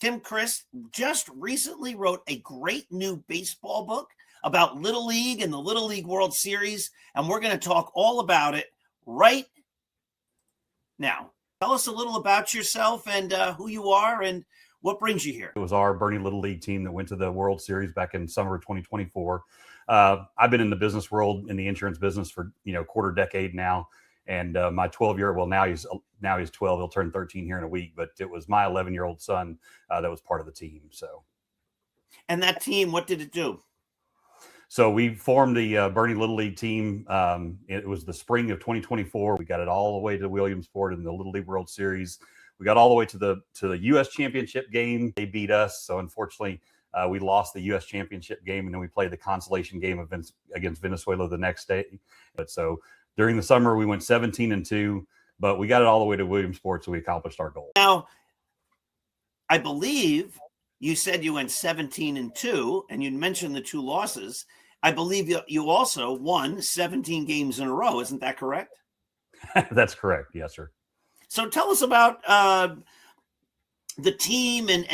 Tim Chris just recently wrote a great new baseball book about Little League and the Little League World Series, and we're going to talk all about it right now. Tell us a little about yourself and who you are and what brings you here. It was our Boerne Little League team that went to the World Series back in summer of 2024. I've been in the business world, in the insurance business for quarter decade now. And my 12-year-old, well, now he's 12. He'll turn 13 here in a week. But it was my 11-year-old son that was part of the team. So, and that team, what did it do? So we formed the Boerne Little League team. It was the spring of 2024. We got it all the way to Williamsport in the Little League World Series. We got all the way to the U.S. Championship game. They beat us, so unfortunately, we lost the U.S. Championship game, and then we played the consolation game against Venezuela the next day. But so during the summer, we went 17-2, but we got it all the way to Williamsport, so we accomplished our goal. Now, I believe you said you went 17-2, and you mentioned the 2 losses. I believe you also won 17 games in a row. Isn't that correct? That's correct. Yes, sir. So tell us about the team and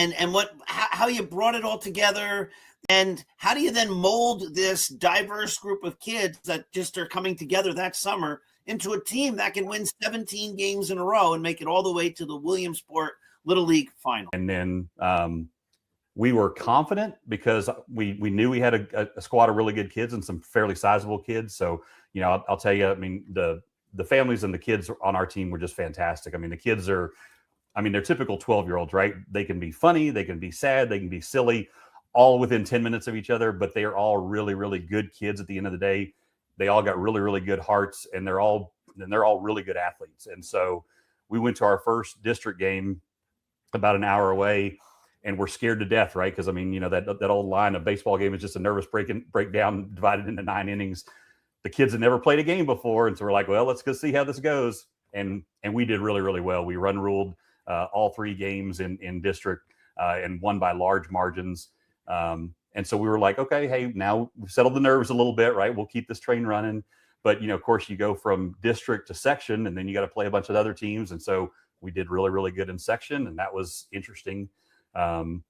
how you brought it all together, and how do you then mold this diverse group of kids that just are coming together that summer into a team that can win 17 games in a row and make it all the way to the Williamsport Little League final. And then we were confident because we knew we had a squad of really good kids and some fairly sizable kids. So, I'll tell you, I mean, the families and the kids on our team were just fantastic. I mean, the kids they're typical 12-year-olds, right? They can be funny, they can be sad, they can be silly, all within 10 minutes of each other, but they are all really, really good kids at the end of the day. They all got really, really good hearts, and they're all really good athletes. And so we went to our first district game about an hour away, and we're scared to death, right? Because, I mean, that old line of baseball game is just a nervous breakdown divided into 9 innings. The kids had never played a game before, and so we're like, well, let's go see how this goes. And we did really, really well. We run ruled all 3 games in district and won by large margins. And so we were like, okay, hey, now we've settled the nerves a little bit, right? We'll keep this train running. But, of course, you go from district to section, and then you got to play a bunch of other teams. And so we did really, really good in section, and that was interesting. And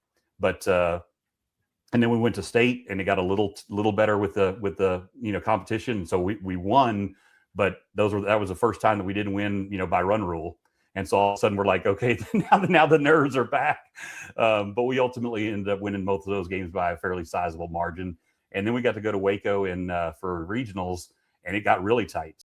then we went to state, and it got a little better with the competition. So we won, but that was the first time that we didn't win, by run rule. And so all of a sudden we're like, okay, now the nerves are back. But we ultimately ended up winning both of those games by a fairly sizable margin. And then we got to go to Waco for regionals, and it got really tight.